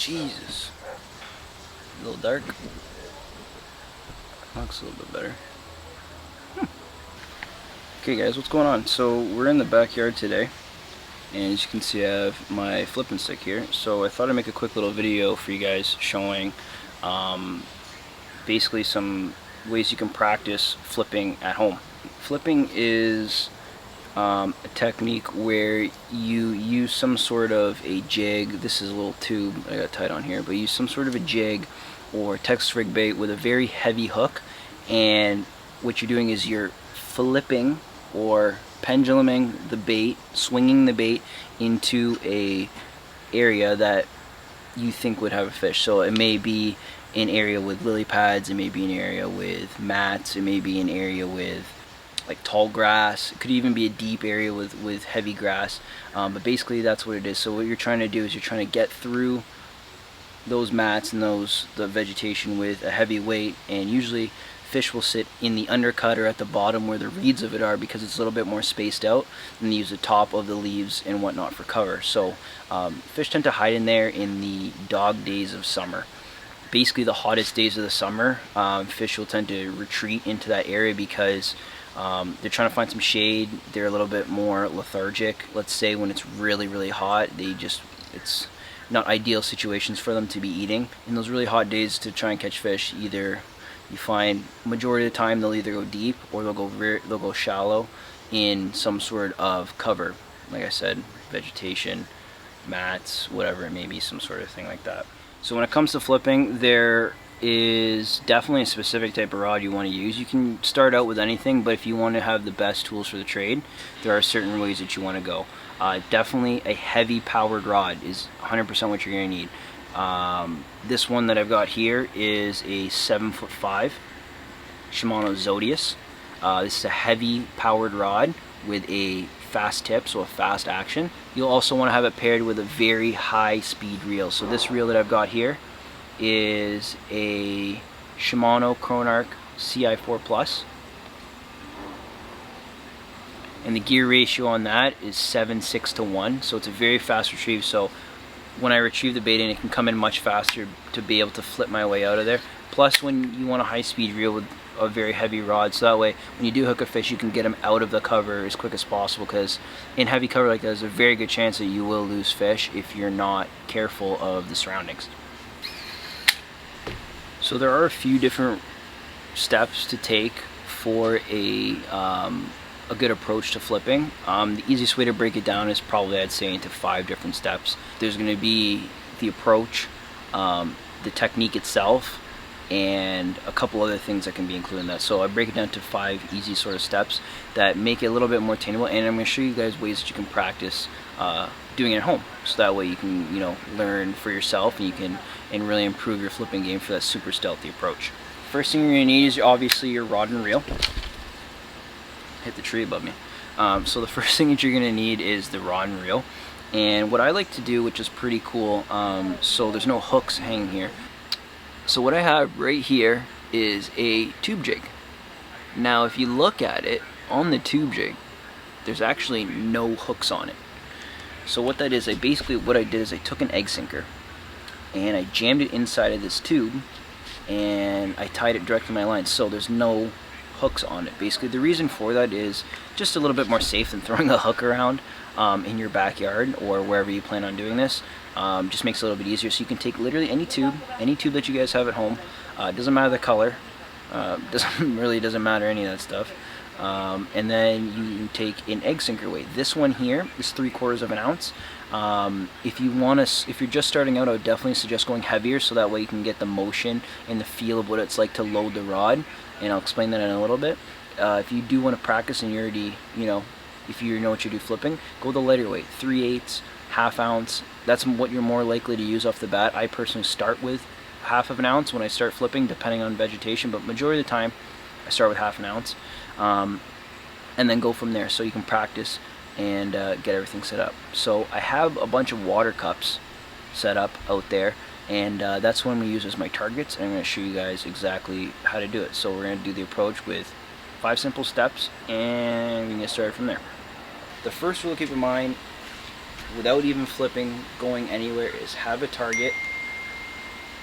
Jesus. A little dark. Looks a little bit better. Okay guys, what's going on? So we're in the backyard today, and as you can see I have my flipping stick here. So I thought I'd make a quick little video for you guys showing basically some ways you can practice flipping at home. Flipping is a technique where you use some sort of a jig. This is a little tube I got tied on here, but use some sort of a jig or Texas rig bait with a very heavy hook, and what you're doing is you're flipping or penduluming the bait, swinging the bait into a area that you think would have a fish. So it may be an area with lily pads, it may be an area with mats, it may be an area with like tall grass, it could even be a deep area with heavy grass, but basically that's what it is. So what you're trying to do is you're trying to get through those mats and the vegetation with a heavy weight, and usually fish will sit in the undercut or at the bottom where the reeds of it are, because it's a little bit more spaced out, and they use the top of the leaves and whatnot for cover. So fish tend to hide in there in the dog days of summer. Basically the hottest days of the summer, fish will tend to retreat into that area because they're trying to find some shade. They're a little bit more lethargic. Let's say when it's really hot, it's not ideal situations for them to be eating. In those really hot days to try and catch fish, either you find majority of the time they'll either go deep or they'll go shallow in some sort of cover. Like I said, vegetation, mats, whatever it may be, some sort of thing like that. So when it comes to flipping, there is definitely a specific type of rod you want to use. You can start out with anything, but if you want to have the best tools for the trade, there are certain ways that you want to go. Definitely a heavy powered rod is 100% what you're going to need. This one that I've got here is a 7'5" Shimano Zodius. This is a heavy powered rod with a fast tip, so a fast action. You'll also want to have it paired with a very high speed reel. So this reel that I've got here is a Shimano Chronarch CI4 Plus, and the gear ratio on that is 7:6 to 1, so it's a very fast retrieve. So when I retrieve the bait in, it can come in much faster to be able to flip my way out of there. Plus, when you want a high speed reel with a very heavy rod, so that way when you do hook a fish, you can get them out of the cover as quick as possible, because in heavy cover like that, there's a very good chance that you will lose fish if you're not careful of the surroundings. So there are a few different steps to take for a good approach to flipping. The easiest way to break it down is probably, I'd say, into 5 different steps. There's going to be the approach, the technique itself, and a couple other things that can be included in that. So I break it down to 5 easy sort of steps that make it a little bit more attainable, and I'm going to show you guys ways that you can practice doing it at home, so that way you can, you know, learn for yourself, and you can really improve your flipping game for that super stealthy approach. First thing you're going to need is obviously your rod and reel. Hit the tree above me. So the first thing that you're going to need is the rod and reel, and what I like to do, which is pretty cool, so there's no hooks hanging here. So what I have right here is a tube jig. Now if you look at it on the tube jig, there's actually no hooks on it. So what that is, what I did is I took an egg sinker and I jammed it inside of this tube, and I tied it directly to my line, so there's no hooks on it. Basically the reason for that is just a little bit more safe than throwing a hook around in your backyard or wherever you plan on doing this. Just makes it a little bit easier. So you can take literally any tube that you guys have at home. Doesn't matter the color, doesn't matter any of that stuff. And then you take an egg sinker weight. This one here is 3/4 of an ounce. If you're just starting out, I would definitely suggest going heavier, so that way you can get the motion and the feel of what it's like to load the rod, and I'll explain that in a little bit. If you do want to practice and you already, if you know what you do flipping, go the lighter weight, 3/8, ½ ounce. That's what you're more likely to use off the bat. I personally start with ½ ounce when I start flipping, depending on vegetation, but majority of the time I start with ½ ounce, and then go from there, so you can practice and get everything set up. So I have a bunch of water cups set up out there, and that's what I'm going to use as my targets, and I'm going to show you guys exactly how to do it. So we're going to do the approach with 5 simple steps, and we can get started from there. The first rule to keep in mind, without even flipping, going anywhere, is have a target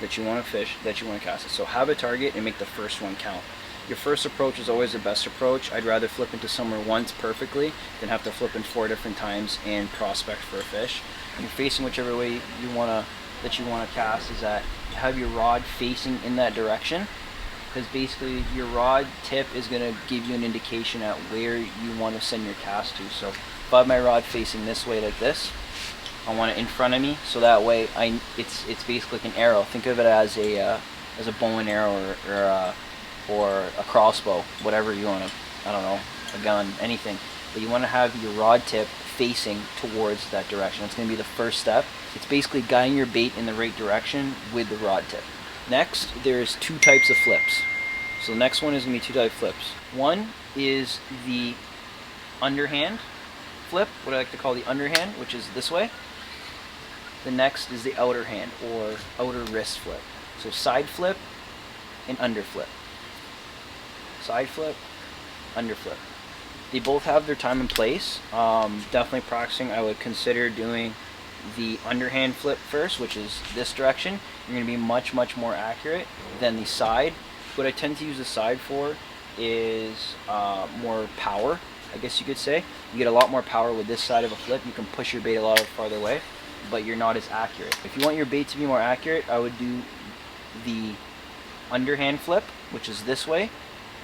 that you want to fish, that you want to cast it. So have a target and make the first one count. Your first approach is always the best approach. I'd rather flip into somewhere once perfectly than have to flip in 4 different times and prospect for a fish. When you're facing whichever way you wanna cast, is that have your rod facing in that direction, because basically your rod tip is gonna give you an indication at where you want to send your cast to. So if I have my rod facing this way like this, I want it in front of me, so that way it's basically like an arrow. Think of it as a bow and arrow or a crossbow, whatever you want to, I don't know, a gun, anything. But you want to have your rod tip facing towards that direction. It's going to be the first step. It's basically guiding your bait in the right direction with the rod tip. Next, there's 2 types of flips. So the next one is going to be 2 types of flips. One is the underhand flip, what I like to call the underhand, which is this way. The next is the outer hand or outer wrist flip. So side flip and under flip. Side flip, under flip. They both have their time and place. Definitely practicing, I would consider doing the underhand flip first, which is this direction. You're going to be much more accurate than the side. What I tend to use the side for is more power, I guess you could say. You get a lot more power with this side of a flip. You can push your bait a lot farther away, but you're not as accurate. If you want your bait to be more accurate, I would do the underhand flip, which is this way.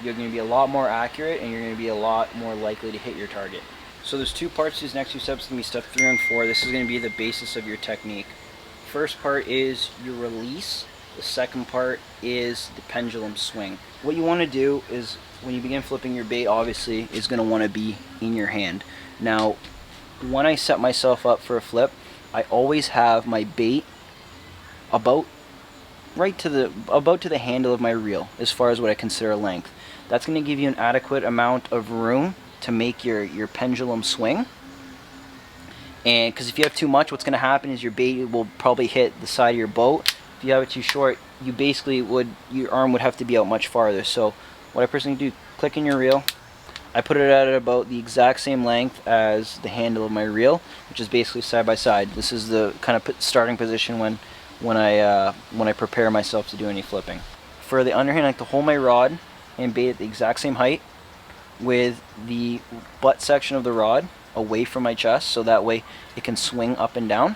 You're going to be a lot more accurate and you're going to be a lot more likely to hit your target. So there's 2 parts to these next 2 steps. It's going to be step 3 and 4. This is going to be the basis of your technique. First part is your release. The second part is the pendulum swing. What you want to do is when you begin flipping your bait, obviously is going to want to be in your hand. Now, when I set myself up for a flip, I always have my bait about to the handle of my reel as far as what I consider length. That's going to give you an adequate amount of room to make your pendulum swing. And because if you have too much, what's going to happen is your bait will probably hit the side of your boat. If you have it too short, you basically your arm would have to be out much farther. So what I personally do, click in your reel. I put it at about the exact same length as the handle of my reel, which is basically side by side. This is the kind of starting position when I prepare myself to do any flipping. For the underhand, I like to hold my rod and bait at the exact same height with the butt section of the rod away from my chest, so that way it can swing up and down.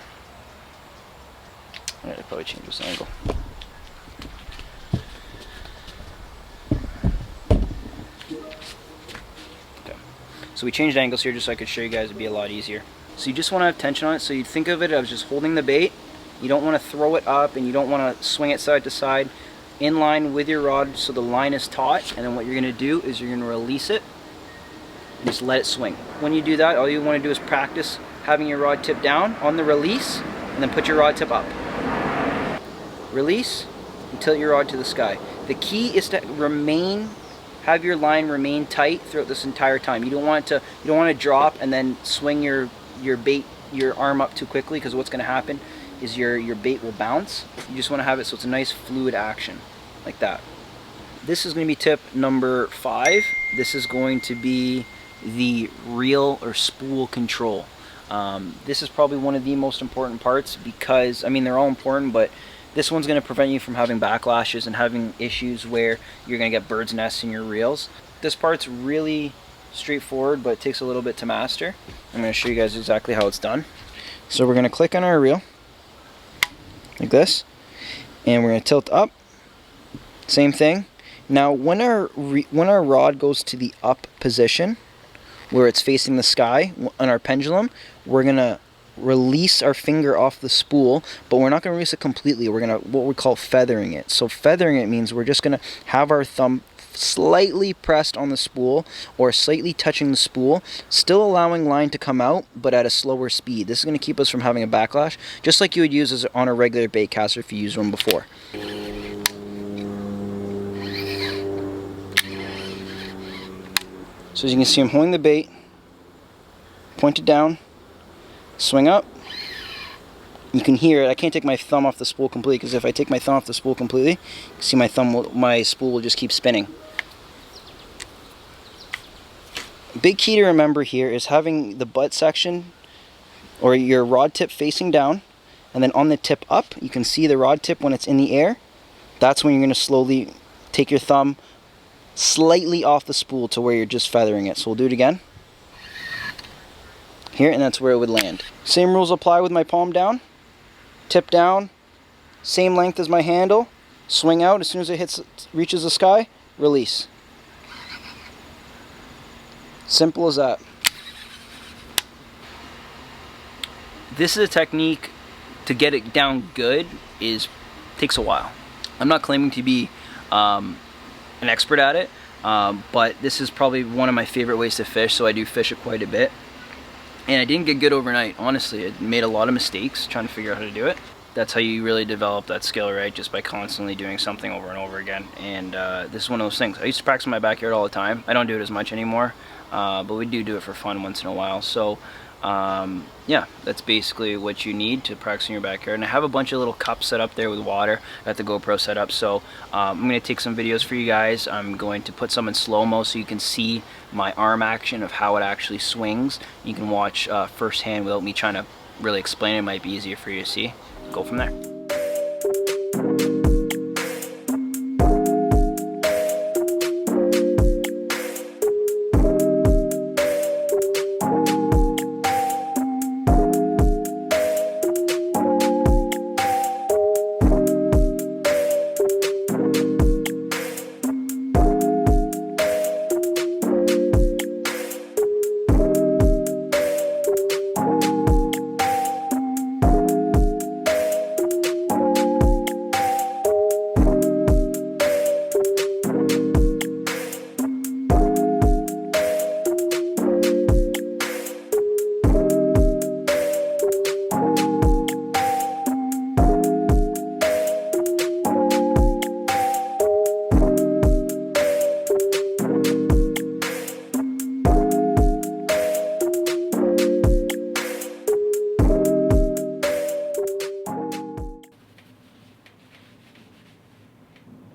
I gotta probably change this angle. Okay, so we changed angles here just so I could show you guys. It'd be a lot easier. So you just want to have tension on it. So you think of it as just holding the bait. You don't want to throw it up and you don't want to swing it side to side. In line with your rod so the line is taut, and then what you're going to do is you're going to release it and just let it swing. When you do that, all you want to do is practice having your rod tip down on the release and then put your rod tip up. Release and tilt your rod to the sky. The key is to have your line remain tight throughout this entire time. You don't want to drop and then swing your arm up too quickly, because what's going to happen is your bait will bounce. You just want to have it so it's a nice fluid action, like that. This is going to be tip number 5. This is going to be the reel or spool control. This is probably one of the most important parts, because, I mean, they're all important, but this one's going to prevent you from having backlashes and having issues where you're going to get bird's nests in your reels. This part's really straightforward, but it takes a little bit to master. I'm going to show you guys exactly how it's done. So we're going to click on our reel like this, and we're going to tilt up. Same thing. Now when our rod goes to the up position where it's facing the sky on our pendulum, we're going to release our finger off the spool, but we're not going to release it completely. We're going to what we call feathering it. So feathering it means we're just going to have our thumb slightly pressed on the spool or slightly touching the spool, still allowing line to come out, but at a slower speed. This is going to keep us from having a backlash, just like you would use on a regular bait caster if you used one before. So as you can see, I'm holding the bait, pointed down, swing up. You can hear it. I can't take my thumb off the spool completely, because if I take my thumb off the spool completely, you can see my spool will just keep spinning. Big key to remember here is having the butt section or your rod tip facing down and then on the tip up, you can see the rod tip when it's in the air. That's when you're going to slowly take your thumb slightly off the spool to where you're just feathering it. So we'll do it again. Here, and that's where it would land. Same rules apply with my palm down. Tip down, same length as my handle. Swing out as soon as it reaches the sky, release. Simple as that. This is a technique to get it down good takes a while. I'm not claiming to be an expert at it, but this is probably one of my favorite ways to fish, so I do fish it quite a bit. And I didn't get good overnight, honestly. I made a lot of mistakes trying to figure out how to do it. That's how you really develop that skill, right? Just by constantly doing something over and over again. And this is one of those things. I used to practice in my backyard all the time. I don't do it as much anymore, but we do it for fun once in a while. So yeah, that's basically what you need to practice in your backyard. And I have a bunch of little cups set up there with water. I got the GoPro set up, so I'm going to take some videos for you guys. I'm going to put some in slow-mo so you can see my arm action of how it actually swings. You can watch firsthand without me trying to really explain it. It might be easier for you to see. Go from there.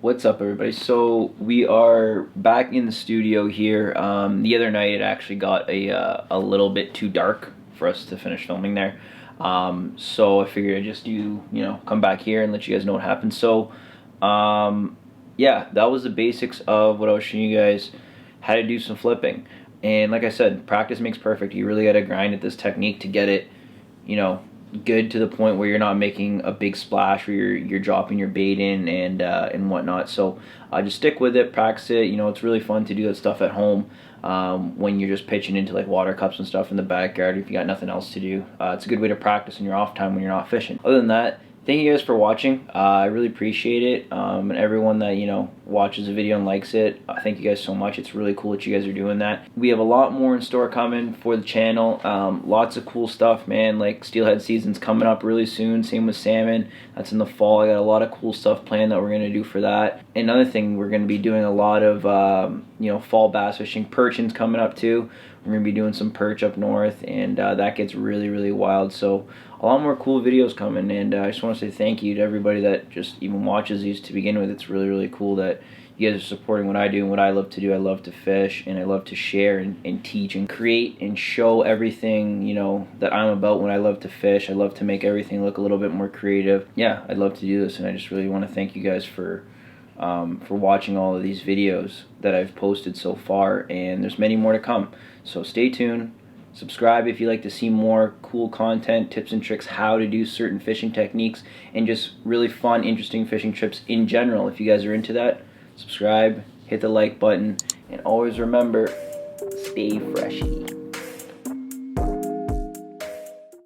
What's up, everybody? So we are back in the studio here. The other night it actually got a little bit too dark for us to finish filming there. So I figured I'd just come back here and let you guys know what happened. So yeah, that was the basics of what I was showing you guys, how to do some flipping. And like I said, practice makes perfect. You really got to grind at this technique to get it, good to the point where you're not making a big splash, where you're dropping your bait in and whatnot. So just stick with it, practice it. It's really fun to do that stuff at home when you're just pitching into like water cups and stuff in the backyard if you got nothing else to do. It's a good way to practice in your off time when you're not fishing. Other than that, thank you guys for watching. I really appreciate it, and everyone that watches the video and likes it. Thank you guys so much. It's really cool that you guys are doing that. We have a lot more in store coming for the channel. Lots of cool stuff, man. Like steelhead season's coming up really soon. Same with salmon. That's in the fall. I got a lot of cool stuff planned that we're gonna do for that. Another thing, we're gonna be doing a lot of fall bass fishing. Perching's coming up too. We're gonna be doing some perch up north, and that gets really wild. So a lot more cool videos coming, and I just want to say thank you to everybody that just even watches these to begin with. It's really cool that you guys are supporting what I do and what I love to do. I love to fish, and I love to share and teach and create and show everything that I'm about when I love to fish. I love to make everything look a little bit more creative. Yeah, I'd love to do this, and I just really want to thank you guys for watching all of these videos that I've posted so far, and there's many more to come. So stay tuned. Subscribe if you like to see more cool content, tips and tricks, how to do certain fishing techniques, and just really fun, interesting fishing trips in general. If you guys are into that, subscribe, hit the like button, and always remember, stay freshy.